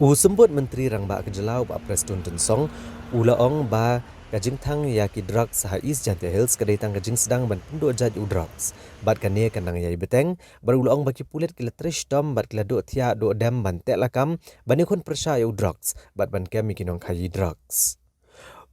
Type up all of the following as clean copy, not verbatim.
Usembut Menteri Rangbak Kejelau Pak Prestone Tensong, ulaong ba kajing thang yaki drugs saha East Jantia Hills kedai tang kajing sedang ban penduk jaj u drugs. Bat kane kanang yai beteng, berulaong baki pulit kila trish dom bat kila duk thia duk dem ban tek lakam, bani kun persya u drugs, bat ban kem ikinong kayi drugs.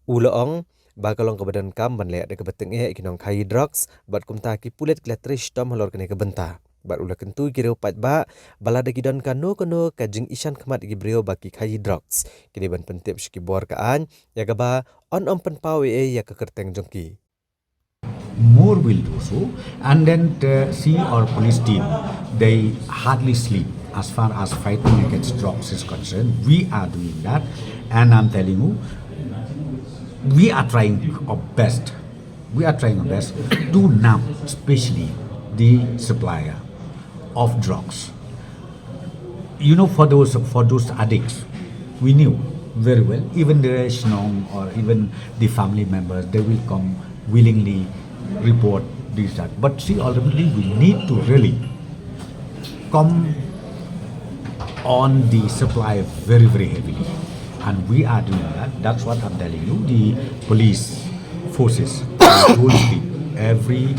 Ulaong ba kalong kebadan kam ban lek de kebeteng ikinong kayi drugs, bat kumta ki pulit kila trish dom halor kene kebenta. Bat ula kentu kira upat ba balada gidon kano kajing isan kemat gibrio baki kayi drugs kini ban pentip shiki bor kaan ya gaba on penpawe ya kekerteng jongki. More will do so, and then see our police team, they hardly sleep as far as fighting against drugs is concerned. We are doing that, and I'm telling you, we are trying our best. We are trying our best to now, especially the supplier of drugs. You know, for those addicts, we knew very well. Even the Rash or even the family members, they will come willingly report this that. But see, ultimately, we need to really come on the supply very heavily, and we are doing that. That's what I'm telling you. The police forces don't sleep every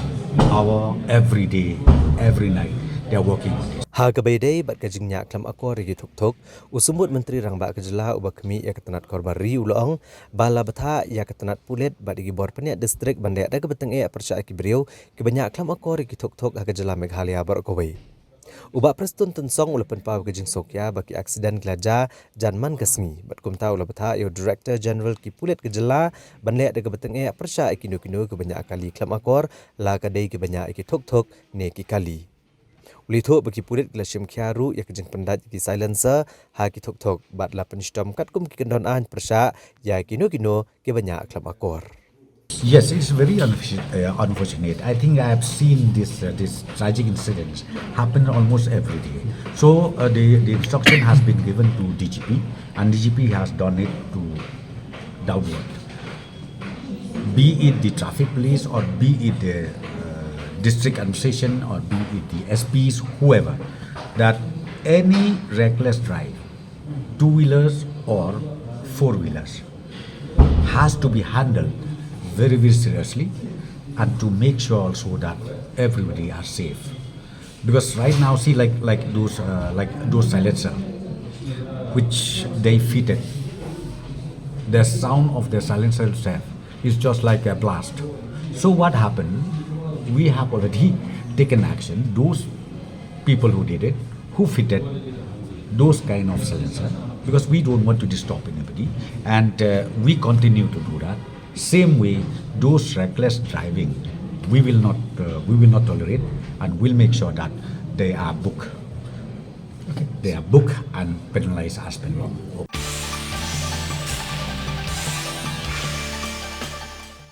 hour, every day, every night. They are working on this. Ha kebaidai bat kajing Niah Khlem Akor rigi tuk usumut Menteri Rangbak Kejelau ubah kemi ya ketenat korbari ulaong bala betha ya ketenat pulit bat digi bor peniak distrik bandai ada kebeteng percaya kibriu ke Niah Khlem Akor rigi tuk ha Kejela Meghalaya berkowai. Ubah Prestone Tensong ula penpau kajing sokya baki aksiden gelaja janman kesngi bat kumta ula betha yo Director General ki Pulit Kejela bandai ada kebeteng percaya kinu ke Niah Kali Khlem Akor la kadai ke Niah tuk ne ki kali. Ulito bagi pulit glasim kiaru ya kejeng pendat ki silencer ha ki tuk bat la penstom kat kum ki kendon an persya ya kino ke Niah Khlem Akor. Yes, it's very unfortunate. I think I have seen this tragic incidents happen almost every day. So the instruction has been given to DGP, and DGP has done it to downward. Be it the traffic police or be it the district administration or be it the SPs, whoever, that any reckless drive, two-wheelers or four-wheelers, has to be handled very seriously, and to make sure also that everybody are safe. Because right now, see, like those silencer, which they fitted, the sound of the silencer itself is just like a blast. So what happened? We have already taken action. Those people who did it, who fitted those kind of silencer, because we don't want to disturb anybody, and we continue to do that. Same way, those reckless driving, we will not tolerate, and we'll make sure that they are booked. Okay. They are booked and penalized as per law.